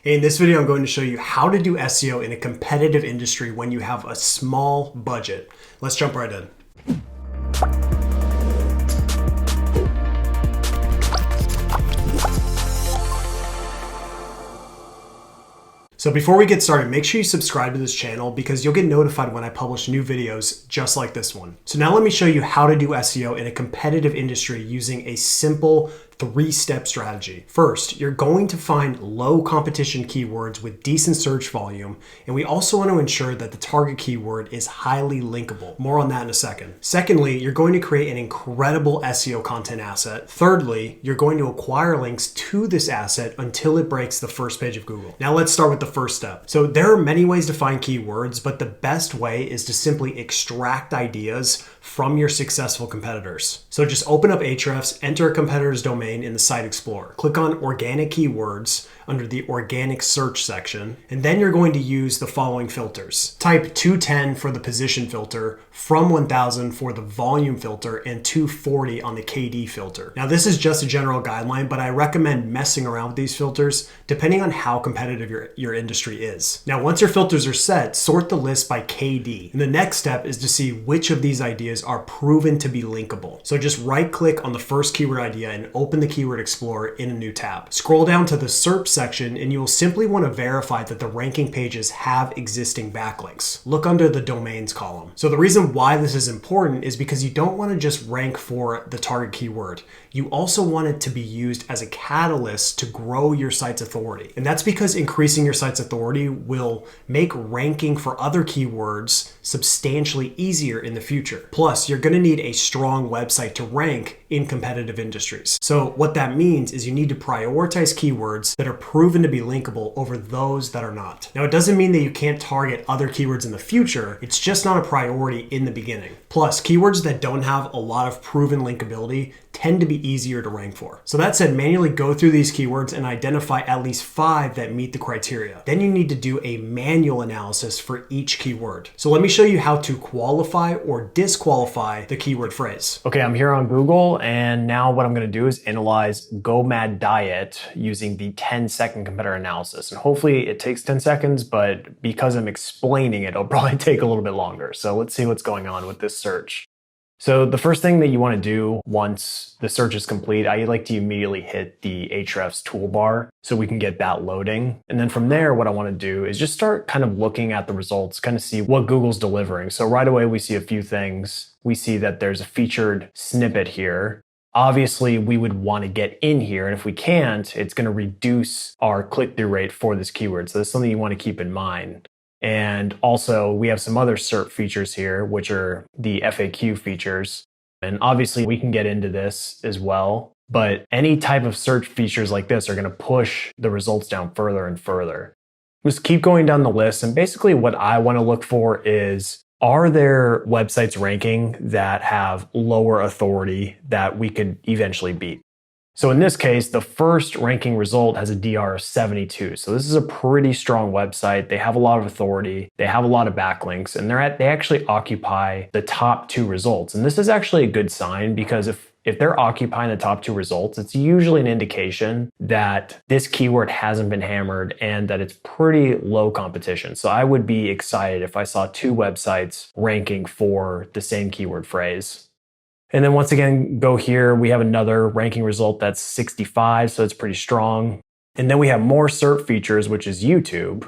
In this video, I'm going to show you how to do SEO in a competitive industry when you have a small budget. Let's jump right in. So before we get started, make sure you subscribe to this channel because you'll get notified when I publish new videos just like this one. So now let me show you how to do SEO in a competitive industry using a simple three-step strategy. First, you're going to find low competition keywords with decent search volume, and we also want to ensure that the target keyword is highly linkable. More on that in a second. Secondly, you're going to create an incredible SEO content asset. Thirdly, you're going to acquire links to this asset until it breaks the first page of Google. Now let's start with the first step. So there are many ways to find keywords, but the best way is to simply extract ideas from your successful competitors. So just open up Ahrefs, enter a competitor's domain in the Site Explorer. Click on Organic Keywords under the Organic Search section, and then you're going to use the following filters. Type 210 for the position filter, from 1000 for the volume filter, and 240 on the KD filter. Now this is just a general guideline, but I recommend messing around with these filters depending on how competitive your industry is. Now once your filters are set, sort the list by KD. And the next step is to see which of these ideas are proven to be linkable. So just right click on the first keyword idea and open the Keyword Explorer in a new tab. Scroll down to the SERP section and you will simply want to verify that the ranking pages have existing backlinks. Look under the domains column. So the reason why this is important is because you don't want to just rank for the target keyword. You also want it to be used as a catalyst to grow your site's authority. And that's because increasing your site's authority will make ranking for other keywords substantially easier in the future. Plus, you're going to need a strong website to rank in competitive industries. So what that means is you need to prioritize keywords that are proven to be linkable over those that are not. Now, it doesn't mean that you can't target other keywords in the future. It's just not a priority in the beginning. Plus, keywords that don't have a lot of proven linkability tend to be easier to rank for. So that said, manually go through these keywords and identify at least 5 that meet the criteria. Then you need to do a manual analysis for each keyword. So let me show you how to qualify or disqualify the keyword phrase. Okay, I'm here on Google, and now what I'm going to do is analyze GOMAD diet using the 10-second competitor analysis. And hopefully it takes 10 seconds, but because I'm explaining it, it'll probably take a little bit longer. So let's see what's going on with this search. So the first thing that you want to do once the search is complete, I like to immediately hit the Ahrefs toolbar so we can get that loading. And then from there, what I want to do is just start kind of looking at the results, kind of see what Google's delivering. So right away, we see a few things. We see that there's a featured snippet here. Obviously, we would want to get in here, and if we can't, it's going to reduce our click-through rate for this keyword. So that's something you want to keep in mind. And also, we have some other SERP features here, which are the FAQ features. And obviously, we can get into this as well. But any type of search features like this are going to push the results down further and further. Just keep going down the list. And basically, what I want to look for is, are there websites ranking that have lower authority that we could eventually beat? So in this case, the first ranking result has a DR of 72. So this is a pretty strong website. They have a lot of authority. They have a lot of backlinks, and they actually occupy the top 2 results. And this is actually a good sign because if they're occupying the top 2 results, it's usually an indication that this keyword hasn't been hammered and that it's pretty low competition. So I would be excited if I saw 2 websites ranking for the same keyword phrase. And then once again, go here, we have another ranking result that's 65, so it's pretty strong. And then we have more SERP features, which is YouTube.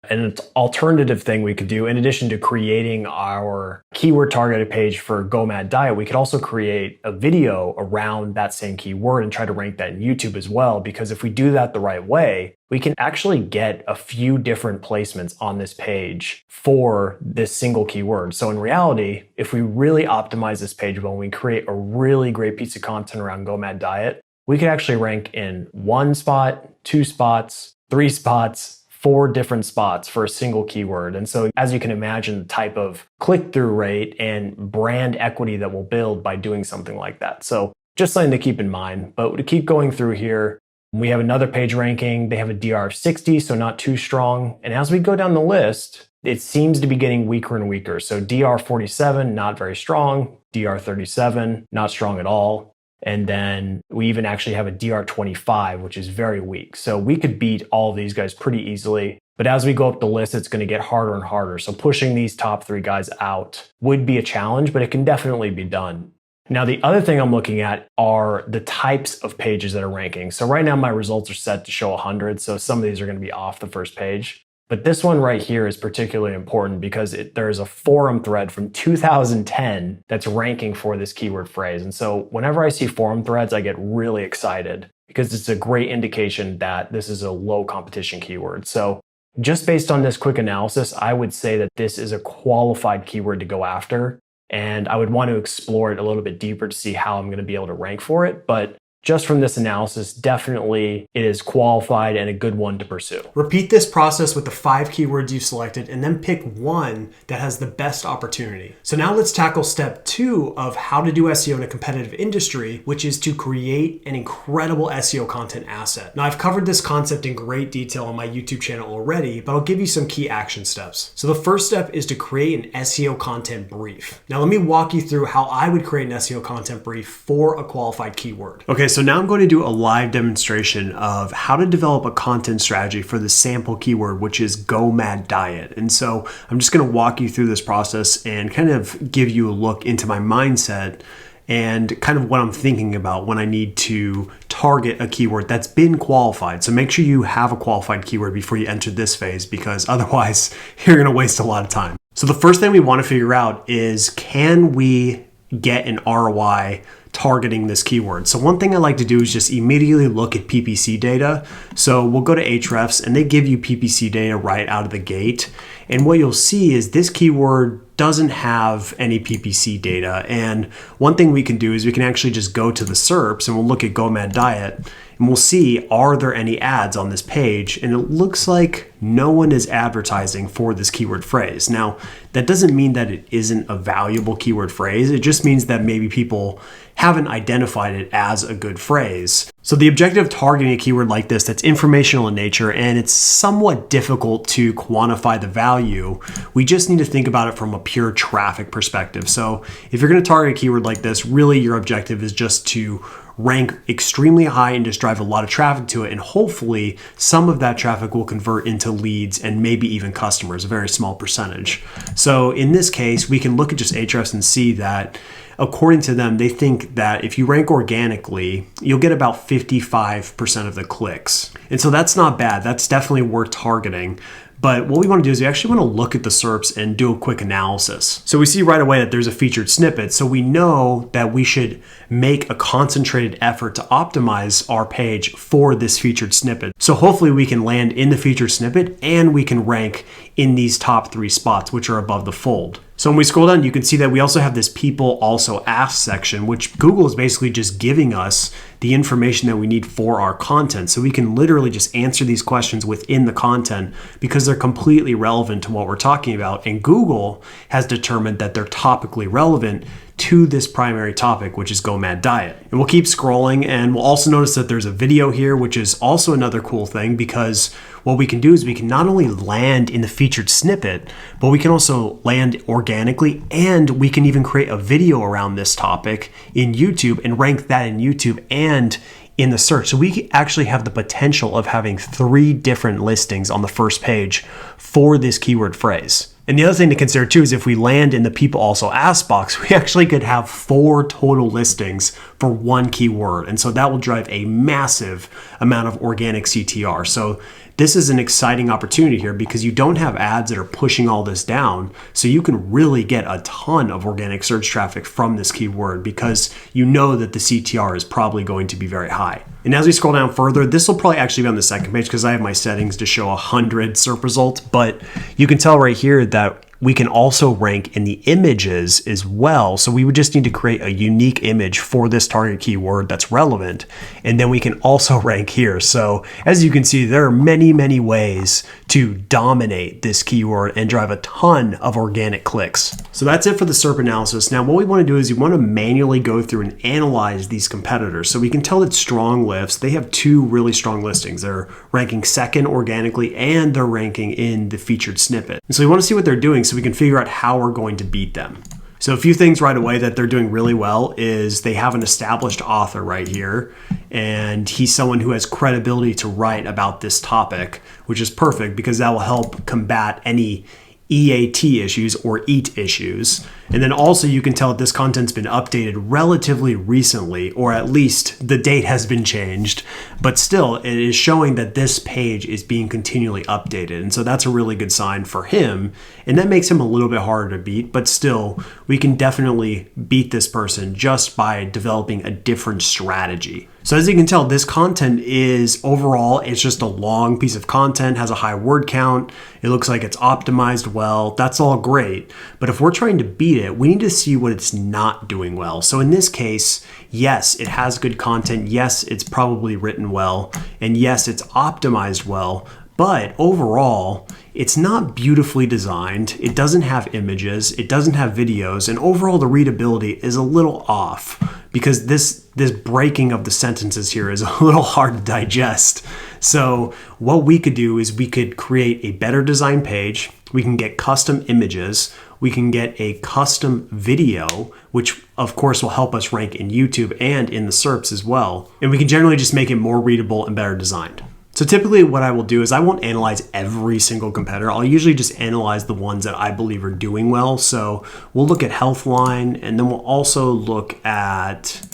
And an alternative thing we could do, in addition to creating our keyword targeted page for GOMAD diet, we could also create a video around that same keyword and try to rank that in YouTube as well. Because if we do that the right way, we can actually get a few different placements on this page for this single keyword. So in reality, if we really optimize this page well, and we create a really great piece of content around GOMAD diet, we could actually rank in 1 spot, 2 spots, 3 spots, 4 different spots for a single keyword. And so as you can imagine, the type of click-through rate and brand equity that we'll build by doing something like that. So just something to keep in mind. But to keep going through here, we have another page ranking. They have a DR of 60, so not too strong. And as we go down the list, it seems to be getting weaker and weaker. So DR 47, not very strong. DR 37, not strong at all. And then we even actually have a DR25, which is very weak. So we could beat all of these guys pretty easily. But as we go up the list, it's going to get harder and harder. So pushing these top 3 guys out would be a challenge, but it can definitely be done. Now, the other thing I'm looking at are the types of pages that are ranking. So right now my results are set to show 100. So some of these are going to be off the first page. But this one right here is particularly important because there is a forum thread from 2010 that's ranking for this keyword phrase. And so whenever I see forum threads, I get really excited because it's a great indication that this is a low competition keyword. So just based on this quick analysis, I would say that this is a qualified keyword to go after. And I would want to explore it a little bit deeper to see how I'm going to be able to rank for it. But just from this analysis, definitely it is qualified and a good one to pursue. Repeat this process with the 5 keywords you selected and then pick one that has the best opportunity. So now let's tackle step 2 of how to do SEO in a competitive industry, which is to create an incredible SEO content asset. Now I've covered this concept in great detail on my YouTube channel already, but I'll give you some key action steps. So the first step is to create an SEO content brief. Now let me walk you through how I would create an SEO content brief for a qualified keyword. Okay, so now I'm going to do a live demonstration of how to develop a content strategy for the sample keyword, which is GOMAD diet. And so I'm just going to walk you through this process and kind of give you a look into my mindset and kind of what I'm thinking about when I need to target a keyword that's been qualified. So make sure you have a qualified keyword before you enter this phase, because otherwise you're going to waste a lot of time. So the first thing we want to figure out is, can we get an ROI targeting this keyword? So one thing I like to do is just immediately look at PPC data. So we'll go to Ahrefs and they give you PPC data right out of the gate. And what you'll see is this keyword doesn't have any PPC data. And one thing we can do is we can actually just go to the SERPs and we'll look at GOMAD diet and we'll see, are there any ads on this page? And it looks like no one is advertising for this keyword phrase. Now, that doesn't mean that it isn't a valuable keyword phrase. It just means that maybe people haven't identified it as a good phrase. So the objective of targeting a keyword like this that's informational in nature and it's somewhat difficult to quantify the value, we just need to think about it from a pure traffic perspective. So if you're going to target a keyword like this, really your objective is just to rank extremely high and just drive a lot of traffic to it. And hopefully some of that traffic will convert into leads and maybe even customers, a very small percentage. So in this case, we can look at just Ahrefs and see that according to them, they think that if you rank organically, you'll get about 55% of the clicks. And so that's not bad. That's definitely worth targeting. But what we want to do is we actually want to look at the SERPs and do a quick analysis. So we see right away that there's a featured snippet. So we know that we should make a concentrated effort to optimize our page for this featured snippet. So hopefully we can land in the featured snippet and we can rank in these top 3 spots, which are above the fold. So when we scroll down, you can see that we also have this people also ask section, which Google is basically just giving us the information that we need for our content. So we can literally just answer these questions within the content because they're completely relevant to what we're talking about. And Google has determined that they're topically relevant to this primary topic, which is GOMAD diet. And we'll keep scrolling and we'll also notice that there's a video here, which is also another cool thing because what we can do is we can not only land in the featured snippet, but we can also land organically and we can even create a video around this topic in YouTube and rank that in YouTube and in the search. So we actually have the potential of having 3 different listings on the first page for this keyword phrase. And the other thing to consider too is if we land in the people also ask box, we actually could have 4 total listings for one keyword. And so that will drive a massive amount of organic CTR. So this is an exciting opportunity here because you don't have ads that are pushing all this down. So you can really get a ton of organic search traffic from this keyword because you know that the CTR is probably going to be very high. And as we scroll down further, this will probably actually be on the second page because I have my settings to show 100 SERP results, but you can tell right here that we can also rank in the images as well. So we would just need to create a unique image for this target keyword that's relevant. And then we can also rank here. So as you can see, there are many, many ways to dominate this keyword and drive a ton of organic clicks. So that's it for the SERP analysis. Now, what we want to do is we want to manually go through and analyze these competitors. So we can tell that Strong Lifts, they have 2 really strong listings. They're ranking second organically and they're ranking in the featured snippet. And so we want to see what they're doing so we can figure out how we're going to beat them. So a few things right away that they're doing really well is they have an established author right here, and he's someone who has credibility to write about this topic, which is perfect because that will help combat any EAT issues or EAT issues. And then also you can tell that this content's been updated relatively recently, or at least the date has been changed, but still it is showing that this page is being continually updated. And so that's a really good sign for him. And that makes him a little bit harder to beat, but still we can definitely beat this person just by developing a different strategy. So as you can tell, this content is overall, it's just a long piece of content, has a high word count. It looks like it's optimized well. That's all great. But if we're trying to beat it, we need to see what it's not doing well. So in this case, yes, it has good content. Yes, it's probably written well. And yes, it's optimized well. But overall, it's not beautifully designed. It doesn't have images. It doesn't have videos. And overall, the readability is a little off because this breaking of the sentences here is a little hard to digest. So what we could do is we could create a better design page. We can get custom images. We can get a custom video, which of course will help us rank in YouTube and in the SERPs as well. And we can generally just make it more readable and better designed. So typically what I will do is I won't analyze every single competitor. I'll usually just analyze the ones that I believe are doing well. So we'll look at Healthline, and then we'll also look at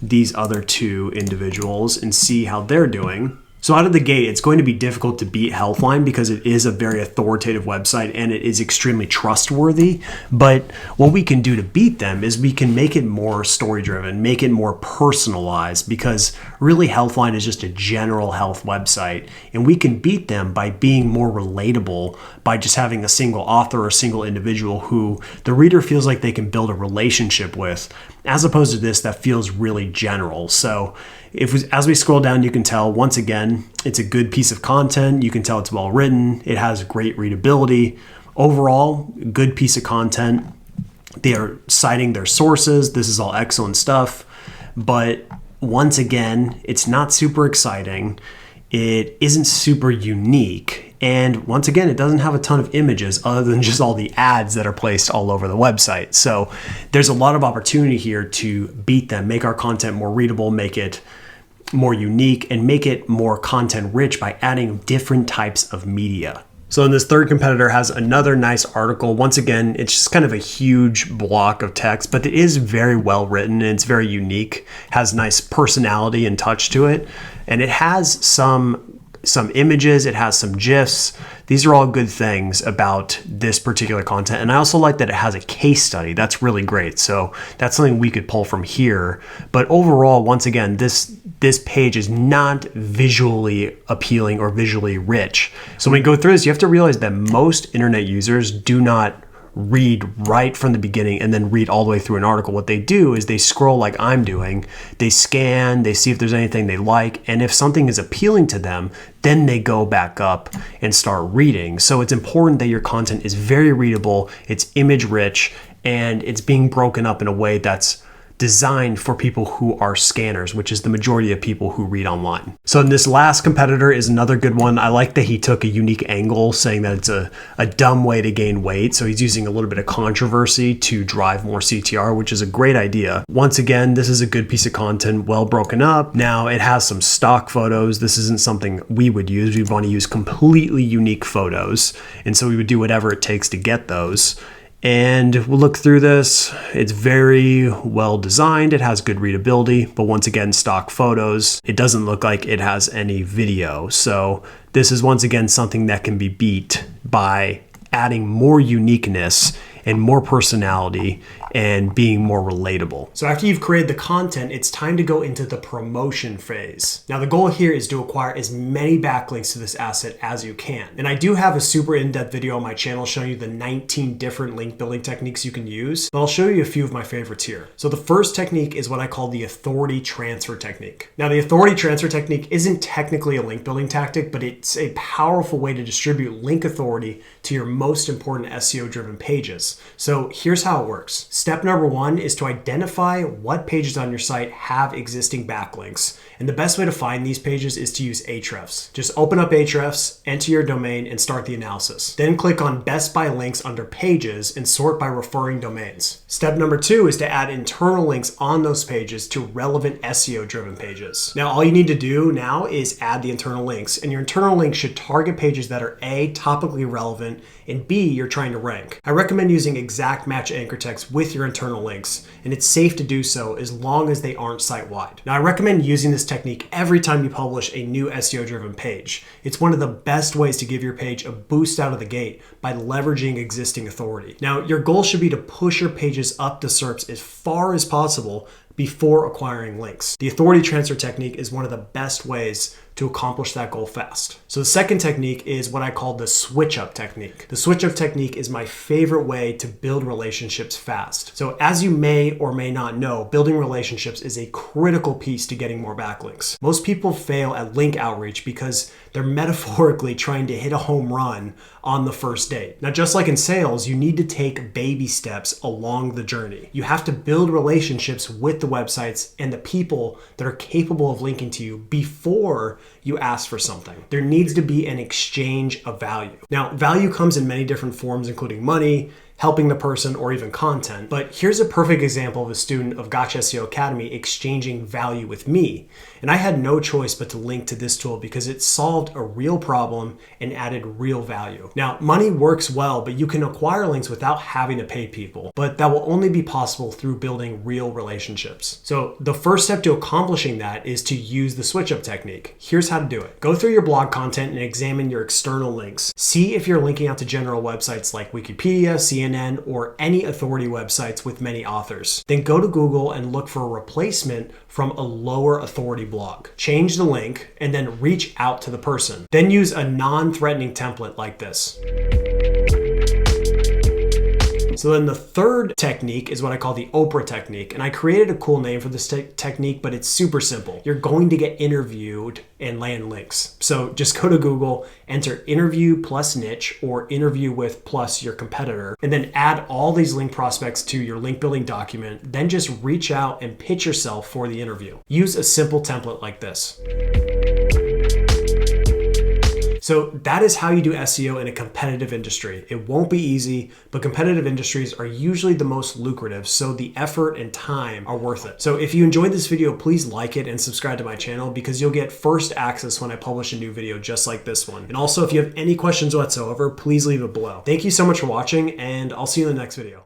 these other two individuals and see how they're doing. So out of the gate, it's going to be difficult to beat Healthline because it is a very authoritative website and it is extremely trustworthy. But what we can do to beat them is we can make it more story-driven, make it more personalized, because really Healthline is just a general health website. And we can beat them by being more relatable, by just having a single author or a single individual who the reader feels like they can build a relationship with, as opposed to this that feels really general. So as we scroll down, you can tell, once again, it's a good piece of content. You can tell it's well written. It has great readability. Overall, good piece of content. They are citing their sources. This is all excellent stuff. But once again, it's not super exciting. It isn't super unique. And once again, it doesn't have a ton of images other than just all the ads that are placed all over the website. So there's a lot of opportunity here to beat them, make our content more readable, make it more unique, and make it more content rich by adding different types of media. So then this third competitor has another nice article. Once again, it's just kind of a huge block of text, but it is very well written and it's very unique, has nice personality and touch to it. And it has some images, it has some GIFs. These are all good things about this particular content. And I also like that it has a case study. That's really great. So that's something we could pull from here. But overall, once again, this page is not visually appealing or visually rich. So when we go through this, you have to realize that most internet users do not read right from the beginning and then read all the way through an article. What they do is they scroll like I'm doing, they scan, they see if there's anything they like, and if something is appealing to them, then they go back up and start reading. So it's important that your content is very readable, it's image rich, and it's being broken up in a way that's designed for people who are scanners, which is the majority of people who read online. So this last competitor is another good one. I like that he took a unique angle, saying that it's a dumb way to gain weight. So he's using a little bit of controversy to drive more CTR, which is a great idea. Once again, this is a good piece of content, well broken up. Now it has some stock photos. This isn't something we would use. We want to use completely unique photos. And so we would do whatever it takes to get those. And we'll look through this. It's very well designed. It has good readability, but once again, stock photos. It doesn't look like it has any video. So this is once again something that can be beat by adding more uniqueness and more personality and being more relatable. So after you've created the content, it's time to go into the promotion phase. Now the goal here is to acquire as many backlinks to this asset as you can. And I do have a super in-depth video on my channel showing you the 19 different link building techniques you can use, but I'll show you a few of my favorites here. So the first technique is what I call the authority transfer technique. Now the authority transfer technique isn't technically a link building tactic, but it's a powerful way to distribute link authority to your most important SEO driven pages. So here's how it works. Step number one is to identify what pages on your site have existing backlinks. And the best way to find these pages is to use Ahrefs. Just open up Ahrefs, enter your domain, and start the analysis. Then click on Best by Links under Pages and sort by referring domains. Step number two is to add internal links on those pages to relevant SEO-driven pages. Now, all you need to do now is add the internal links, and your internal links should target pages that are A, topically relevant, and B, you're trying to rank. I recommend using exact match anchor text with your internal links, and it's safe to do so as long as they aren't site-wide. Now, I recommend using this technique every time you publish a new SEO-driven page. It's one of the best ways to give your page a boost out of the gate by leveraging existing authority. Now, your goal should be to push your pages up the SERPs as far as possible before acquiring links. The authority transfer technique is one of the best ways to accomplish that goal fast. So the second technique is what I call the switch up technique. The switch up technique is my favorite way to build relationships fast. So as you may or may not know, building relationships is a critical piece to getting more backlinks. Most people fail at link outreach because they're metaphorically trying to hit a home run on the first date. Now, just like in sales, you need to take baby steps along the journey. You have to build relationships with the websites and the people that are capable of linking to you before you ask for something. There needs to be an exchange of value. Now, value comes in many different forms, including money, helping the person, or even content. But here's a perfect example of a student of Gotch SEO Academy exchanging value with me. And I had no choice but to link to this tool because it solved a real problem and added real value. Now, money works well, but you can acquire links without having to pay people. But that will only be possible through building real relationships. So the first step to accomplishing that is to use the switch up technique. Here's how to do it. Go through your blog content and examine your external links. See if you're linking out to general websites like Wikipedia, CNN, or any authority websites with many authors. Then go to Google and look for a replacement from a lower authority blog. Change the link and then reach out to the person. Then use a non-threatening template like this. So then the third technique is what I call the Oprah technique. And I created a cool name for this technique, but it's super simple. You're going to get interviewed and land links. So just go to Google, enter interview plus niche or interview with plus your competitor, and then add all these link prospects to your link building document. Then just reach out and pitch yourself for the interview. Use a simple template like this. So that is how you do SEO in a competitive industry. It won't be easy, but competitive industries are usually the most lucrative, so the effort and time are worth it. So if you enjoyed this video, please like it and subscribe to my channel because you'll get first access when I publish a new video just like this one. And also, if you have any questions whatsoever, please leave it below. Thank you so much for watching, and I'll see you in the next video.